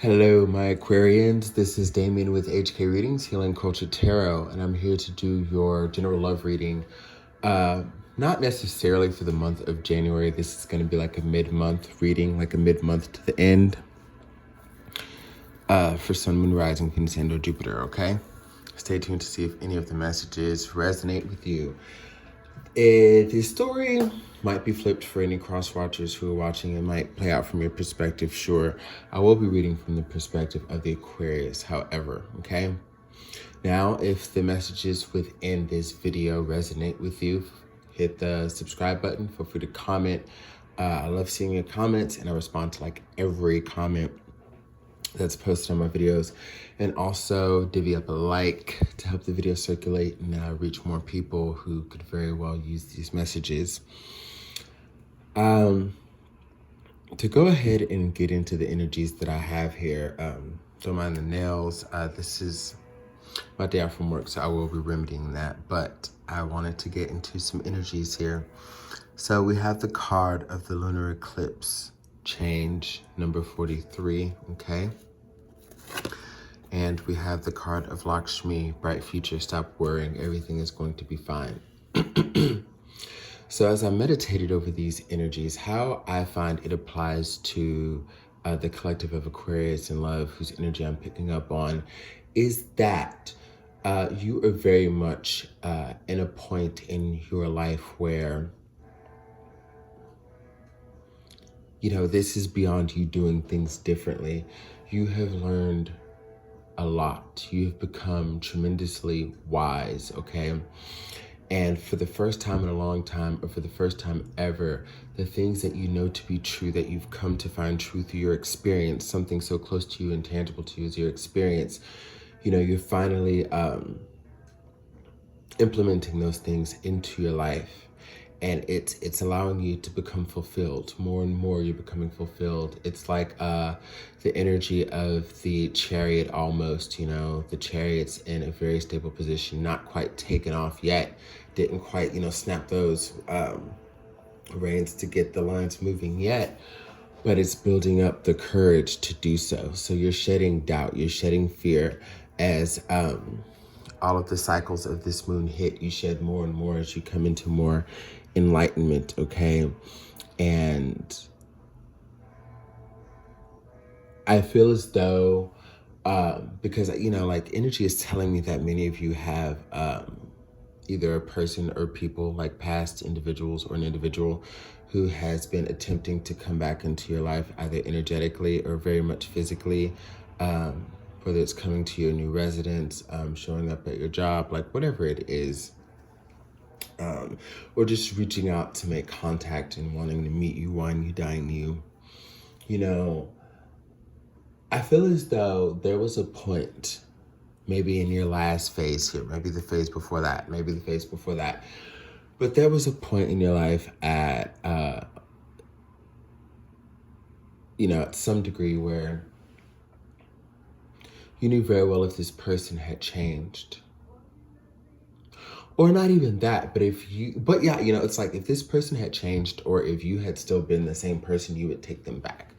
Hello, my Aquarians. This is Damien with HK Readings, Healing Culture Tarot, and I'm here to do your general love reading. Not necessarily for the month of January. This is going to be like a mid-month reading, like a mid-month to the end. For Sun, Moon, Rising, Venus, and or Jupiter, okay? Stay tuned to see if any of the messages resonate with you. The story might be flipped for any cross watchers who are watching. It might play out from your perspective, sure. I will be reading from the perspective of the Aquarius, however, okay? Now, if the messages within this video resonate with you, hit the subscribe button. Feel free to comment. I love seeing your comments, and I respond to like every comment that's posted on my videos. And also divvy up a like to help the video circulate and reach more people who could very well use these messages. To go ahead and get into the energies that I have here, don't mind the nails. This is my day off from work, so I will be remedying that, but I wanted to get into some energies here. So we have the card of the lunar eclipse change, number 43, okay? And we have the card of Lakshmi, bright future, stop worrying, everything is going to be fine. So as I meditated over these energies, how I find it applies to the collective of Aquarius in love, whose energy I'm picking up on, is that you are very much in a point in your life where, you know, this is beyond you doing things differently. You have learned a lot. You have become tremendously wise, okay? And for the first time in a long time, or for the first time ever, the things that you know to be true, that you've come to find true through your experience, something so close to you and tangible to you as your experience, you know, you're finally implementing those things into your life. And it's allowing you to become fulfilled. More and more you're becoming fulfilled. It's like the energy of the chariot almost, you know, the chariot's in a very stable position, not quite taken off yet. Didn't quite, you know, snap those reins to get the lines moving yet, but it's building up the courage to do so. So you're shedding doubt, you're shedding fear as all of the cycles of this moon hit. You shed more and more as you come into more enlightenment, okay? And I feel as though, because, you know, like energy is telling me that many of you have either a person or people, like past individuals or an individual who has been attempting to come back into your life, either energetically or very much physically, whether it's coming to your new residence, showing up at your job, like whatever it is. Or just reaching out to make contact and wanting to meet you, wine you, dine you. You know, I feel as though there was a point, maybe in your last phase here, maybe the phase before that, maybe the phase before that, but there was a point in your life at, you know, at some degree where you knew very well if this person had changed. Or not even that, but yeah, you know, it's like if this person had changed or if you had still been the same person, you would take them back.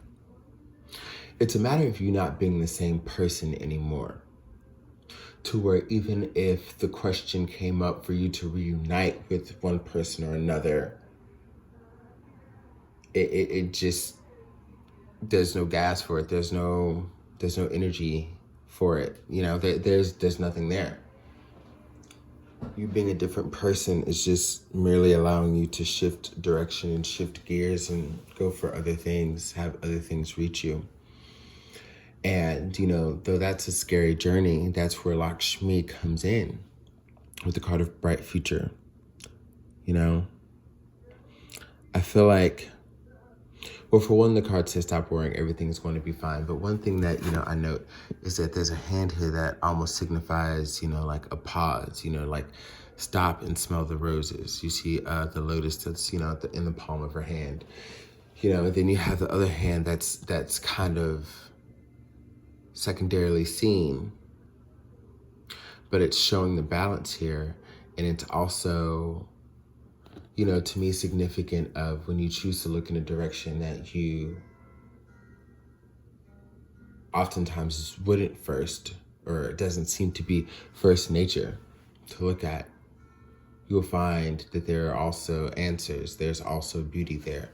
It's a matter of you not being the same person anymore. To where even if the question came up for you to reunite with one person or another, it just, there's no gas for it. There's no energy for it. You know, there's nothing there. You being a different person is just merely allowing you to shift direction and shift gears and go for other things, have other things reach you. And, you know, though that's a scary journey, that's where Lakshmi comes in with the card of bright future. You know, I feel like, well, for one, the card says stop worrying, everything's going to be fine. But one thing that, you know, I note is that there's a hand here that almost signifies, you know, like a pause, you know, like stop and smell the roses. You see the lotus that's, you know, in the palm of her hand, you know, and then you have the other hand that's kind of secondarily seen, but it's showing the balance here. And it's also, you know, to me, significant of when you choose to look in a direction that you oftentimes wouldn't first, or it doesn't seem to be first nature to look at, you'll find that there are also answers. There's also beauty there.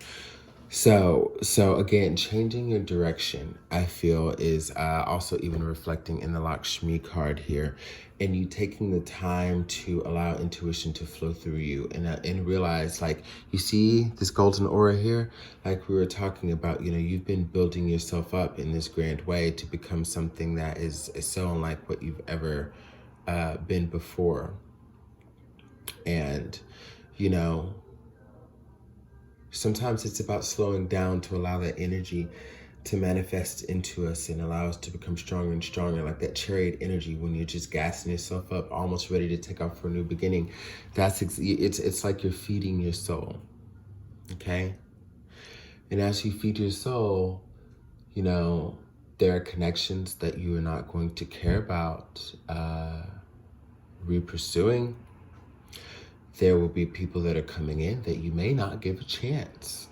So again, changing your direction, I feel, is also even reflecting in the Lakshmi card here, and you taking the time to allow intuition to flow through you and realize, like, you see this golden aura here, like we were talking about, you know, you've been building yourself up in this grand way to become something that is so unlike what you've ever been before. And, you know, sometimes it's about slowing down to allow that energy to manifest into us and allow us to become stronger and stronger, like that chariot energy when you're just gassing yourself up, almost ready to take off for a new beginning. It's like you're feeding your soul, okay? And as you feed your soul, you know, there are connections that you are not going to care about re-pursuing. There will be people that are coming in that you may not give a chance.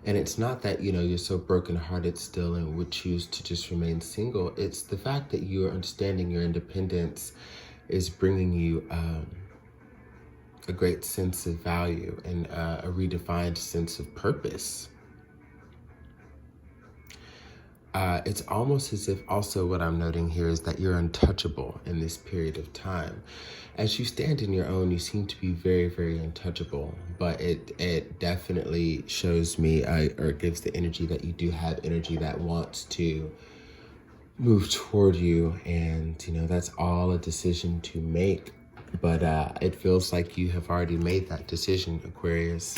And it's not that, you know, you're so brokenhearted still and would choose to just remain single. It's the fact that you are understanding your independence is bringing you a great sense of value and a redefined sense of purpose. It's almost as if also what I'm noting here is that you're untouchable in this period of time. As you stand in your own, you seem to be very, very untouchable, but it definitely shows me, or gives the energy that you do have energy that wants to move toward you. And, you know, that's all a decision to make, but it feels like you have already made that decision, Aquarius.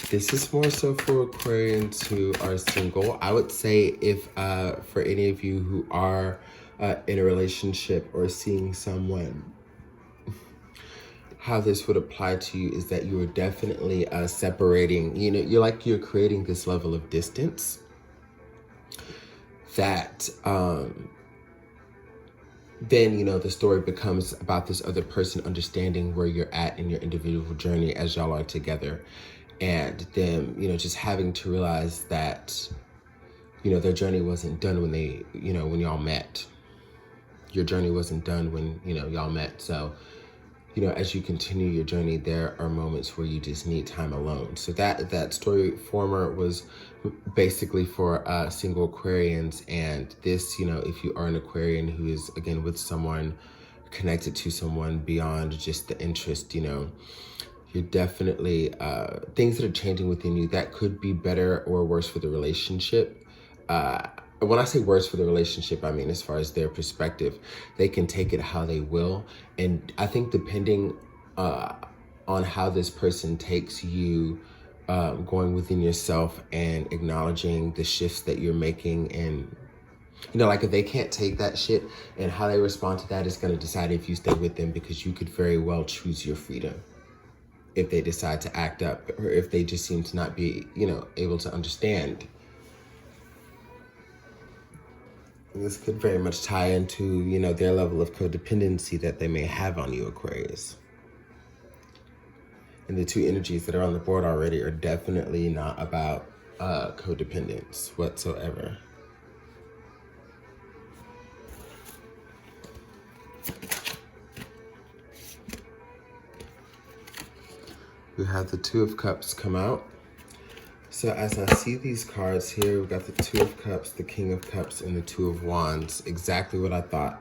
This is more so for Aquarians who are single. I would say if for any of you who are in a relationship or seeing someone, how this would apply to you is that you are definitely separating, you know, you're creating this level of distance that then, you know, the story becomes about this other person understanding where you're at in your individual journey as y'all are together. And then, you know, just having to realize that, you know, their journey wasn't done when they, you know, when y'all met. Your journey wasn't done when, you know, y'all met. So, you know, as you continue your journey, there are moments where you just need time alone. So that story former was basically for single Aquarians. And this, you know, if you are an Aquarian who is, again, with someone, connected to someone beyond just the interest, you know, you're definitely, things that are changing within you that could be better or worse for the relationship. When I say worse for the relationship, I mean as far as their perspective, they can take it how they will. And I think depending on how this person takes you, going within yourself and acknowledging the shifts that you're making, and, you know, like if they can't take that shit, and how they respond to that is going to decide if you stay with them, because you could very well choose your freedom if they decide to act up, or if they just seem to not be, you know, able to understand. And this could very much tie into, you know, their level of codependency that they may have on you, Aquarius. And the two energies that are on the board already are definitely not about codependence whatsoever. We have the Two of Cups come out. So as I see these cards here, we've got the Two of Cups, the King of Cups, and the Two of Wands. Exactly what I thought.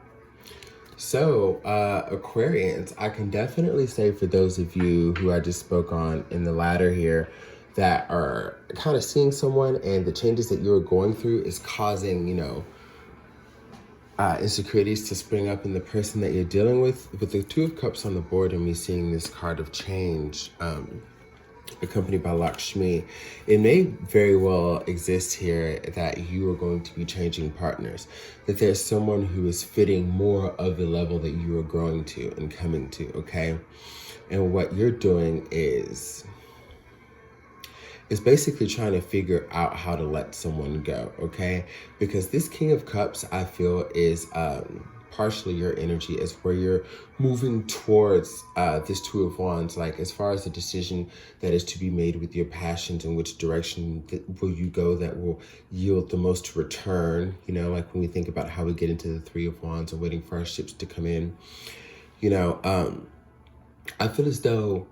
So Aquarians, I can definitely say for those of you who I just spoke on in the ladder here that are kind of seeing someone, and the changes that you're going through is causing, you know, insecurities to spring up in the person that you're dealing with the Two of Cups on the board, and me seeing this card of change accompanied by Lakshmi, it may very well exist here that you are going to be changing partners, that there's someone who is fitting more of the level that you are growing to and coming to, okay? And what you're doing is basically trying to figure out how to let someone go, okay? Because this King of Cups, I feel, is partially your energy is where you're moving towards this Two of Wands, like as far as the decision that is to be made with your passions and which direction will you go that will yield the most return. You know, like when we think about how we get into the Three of Wands and waiting for our ships to come in, you know, I feel as though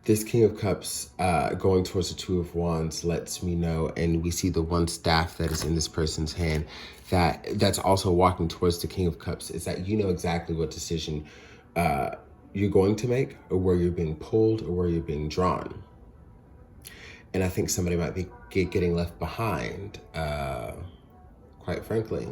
this King of Cups going towards the Two of Wands lets me know, and we see the one staff that is in this person's hand that's also walking towards the King of Cups, is that you know exactly what decision you're going to make, or where you're being pulled, or where you're being drawn. And I think somebody might be getting left behind, quite frankly.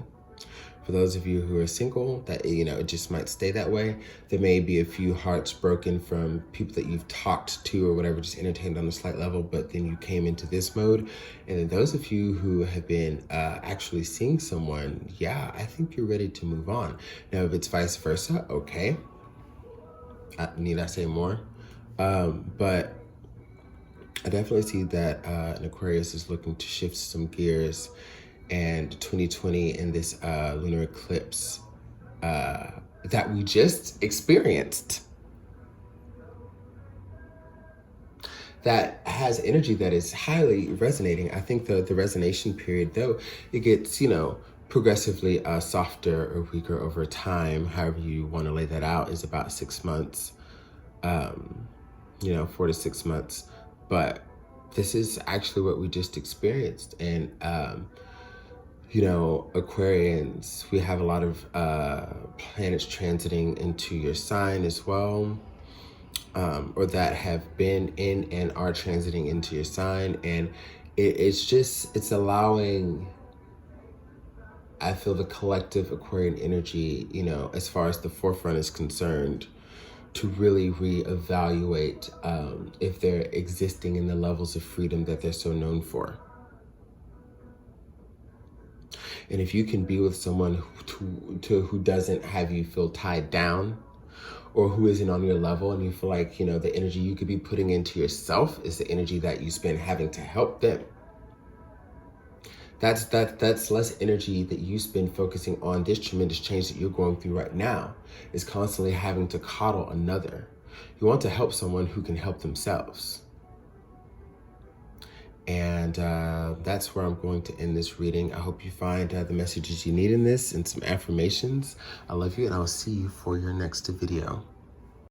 For those of you who are single, that, you know, it just might stay that way. There may be a few hearts broken from people that you've talked to or whatever, just entertained on a slight level, but then you came into this mode. And then those of you who have been actually seeing someone, yeah, I think you're ready to move on. Now, if it's vice versa, okay. Need I say more? But I definitely see that an Aquarius is looking to shift some gears, and 2020 and this lunar eclipse that we just experienced, that has energy that is highly resonating. I think the resonation period, though, it gets, you know, progressively softer or weaker over time, however you want to lay that out, is about 6 months, you know, 4 to 6 months. But this is actually what we just experienced. And you know, Aquarians, we have a lot of planets transiting into your sign as well, or that have been in and are transiting into your sign. And it's allowing, I feel, the collective Aquarian energy, you know, as far as the forefront is concerned, to really reevaluate if they're existing in the levels of freedom that they're so known for. And if you can be with someone who doesn't have you feel tied down, or who isn't on your level, and you feel like, you know, the energy you could be putting into yourself is the energy that you spend having to help them. That's less energy that you spend focusing on this tremendous change that you're going through right now, is constantly having to coddle another. You want to help someone who can help themselves. And that's where I'm going to end this reading. I hope you find the messages you need in this and some affirmations. I love you, and I'll see you for your next video.